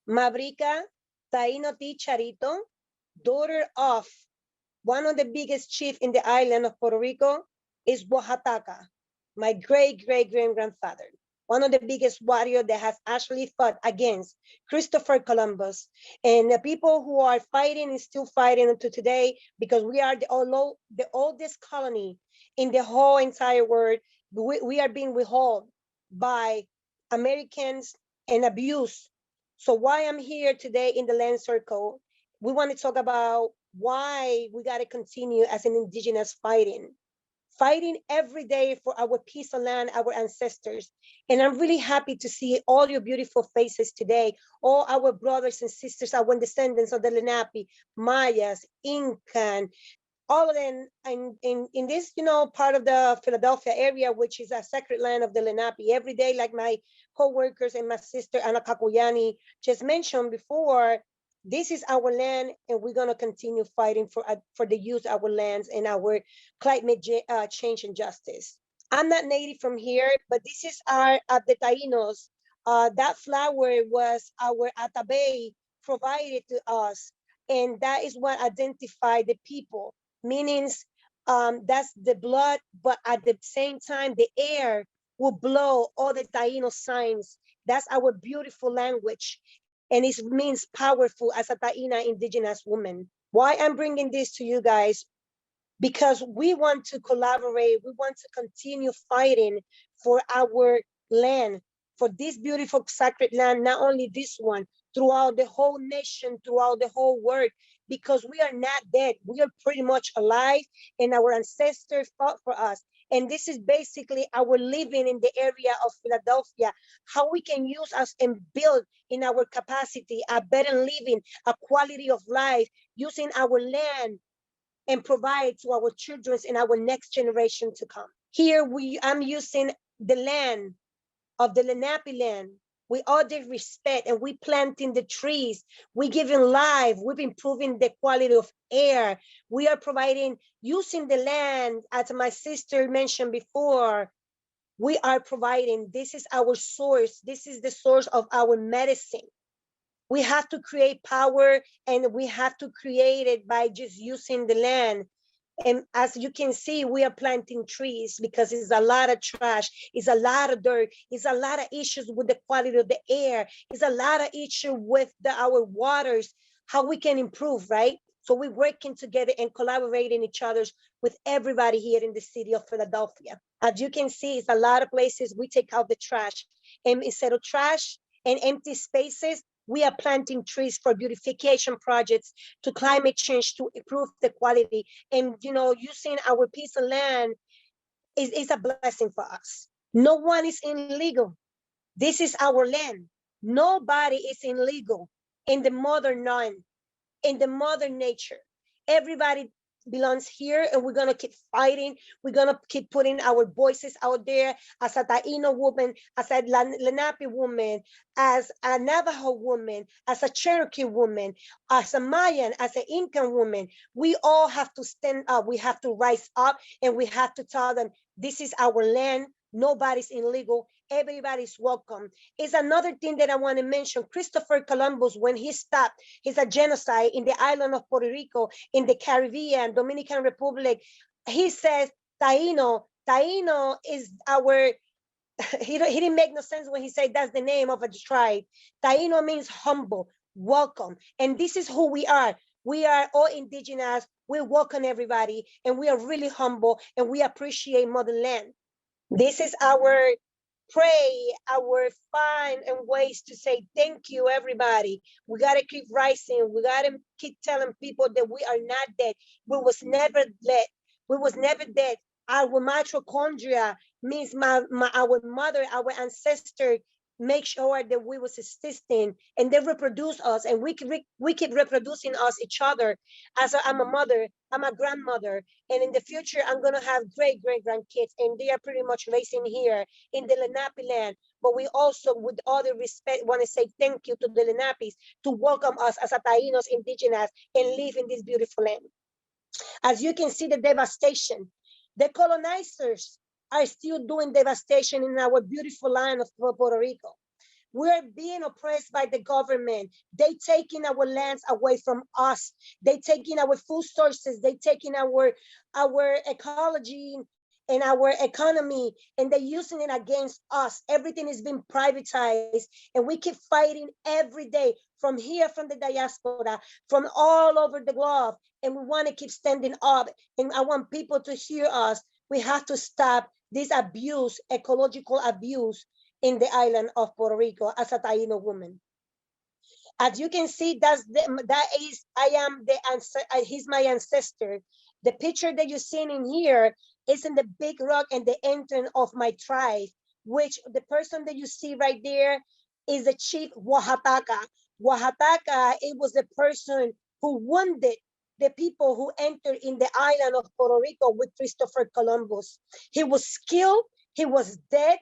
Mabrica Taino T. Charito, daughter of one of the biggest chiefs in the island of Puerto Rico, is Oaxaca, my great-great-great-grandfather, one of the biggest warrior that has actually fought against Christopher Columbus. And the people who are fighting is still fighting until today because we are the oldest colony in the whole entire world. We are being withheld by Americans and abused. So why I'm here today in the land circle, we want to talk about why we got to continue as an indigenous fighting every day for our piece of land, our ancestors. And I'm really happy to see all your beautiful faces today, all our brothers and sisters, our descendants of the Lenape, Mayas, Incan, all of them in this, part of the Philadelphia area, which is a sacred land of the Lenape. Every day, like my co-workers and my sister Ana Kakuyani just mentioned before, this is our land, and we're gonna continue fighting for the use of our lands and our climate change and justice. I'm not native from here, but this is our the Tainos. That flower was our Atabey provided to us, and that is what identified the people. Meanings, that's the blood, but at the same time, the air will blow all the Taino signs. That's our beautiful language, and it means powerful as a Taina indigenous woman. Why I'm bringing this to you guys? Because we want to collaborate, we want to continue fighting for our land, for this beautiful sacred land, not only this one, throughout the whole nation, throughout the whole world, because we are not dead. We are pretty much alive, and our ancestors fought for us. And this is basically our living in the area of Philadelphia, how we can use us and build in our capacity a better living, a quality of life, using our land and provide to our children and our next generation to come. Here I'm using the land of the Lenape land. We all did respect, and we planting the trees. We giving life. We've improving the quality of air. We are providing, using the land, as my sister mentioned before, we are providing. This is our source. This is the source of our medicine. We have to create power, and we have to create it by just using the land. And as you can see, we are planting trees because it's a lot of trash, it's a lot of dirt, it's a lot of issues with the quality of the air, it's a lot of issue with our waters, how we can improve, right? So we're working together and collaborating each other's with everybody here in the city of Philadelphia. As you can see, it's a lot of places we take out the trash, and instead of trash and empty spaces, we are planting trees for beautification projects, to climate change, to improve the quality. And, using our piece of land is a blessing for us. No one is illegal. This is our land. Nobody is illegal in the modern none, in the modern nature. Everybody belongs here, and we're gonna keep fighting. We're gonna keep putting our voices out there as a Taino woman, as a Lenape woman, as a Navajo woman, as a Cherokee woman, as a Mayan, as an Incan woman. We all have to stand up. We have to rise up, and we have to tell them, this is our land. Nobody's illegal. Everybody's welcome. Is another thing that I want to mention. Christopher Columbus, when he stopped his genocide in the island of Puerto Rico, in the Caribbean, Dominican Republic, he says, Taino is our, he didn't make no sense when he said that's the name of a tribe. Taino means humble, welcome. And this is who we are. We are all indigenous. We welcome everybody, and we are really humble, and we appreciate motherland. This is our pray, our find and ways to say thank you, everybody. We got to keep rising. We got to keep telling people that we are not dead. We was never dead. We was never dead. Our mitochondria means our mother, our ancestor, make sure that we was existing, and they reproduce us, and we keep reproducing us each other. I'm a mother, I'm a grandmother, and in the future I'm gonna have great grandkids, and they are pretty much raising here in the Lenape land. But we also, with all the respect, want to say thank you to the Lenapes to welcome us as a Tainos indigenous and live in this beautiful land. As you can see, the devastation, the colonizers are still doing devastation in our beautiful land of Puerto Rico. We're being oppressed by the government. They taking our lands away from us. They taking our food sources. They taking our ecology and our economy, and they're using it against us. Everything is being privatized, and we keep fighting every day from here, from the diaspora, from all over the globe. And we want to keep standing up. And I want people to hear us. We have to stop this abuse, ecological abuse in the island of Puerto Rico as a Taino woman. As you can see, that is, I am the answer. He's my ancestor. The picture that you're seeing in here is in the big rock and the entrance of my tribe, which the person that you see right there is the chief Oaxaca. Oaxaca, it was the person who wounded the people who entered in the island of Puerto Rico with Christopher Columbus. He was killed. He was dead.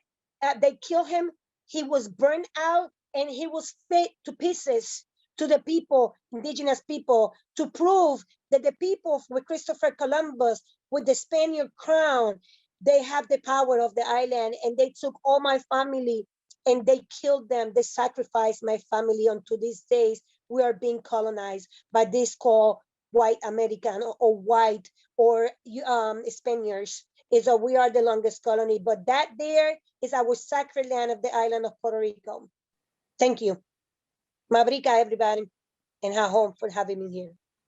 They killed him. He was burned out, and he was fed to pieces to the people, indigenous people, to prove that the people with Christopher Columbus, with the Spaniard crown, they have the power of the island, and they took all my family and they killed them. They sacrificed my family. Unto these days, we are being colonized by this called white American or white or Spaniards. Is that we are the longest colony, but that there is our sacred land of the island of Puerto Rico. Thank you. Mabrika, everybody, and home for having me here.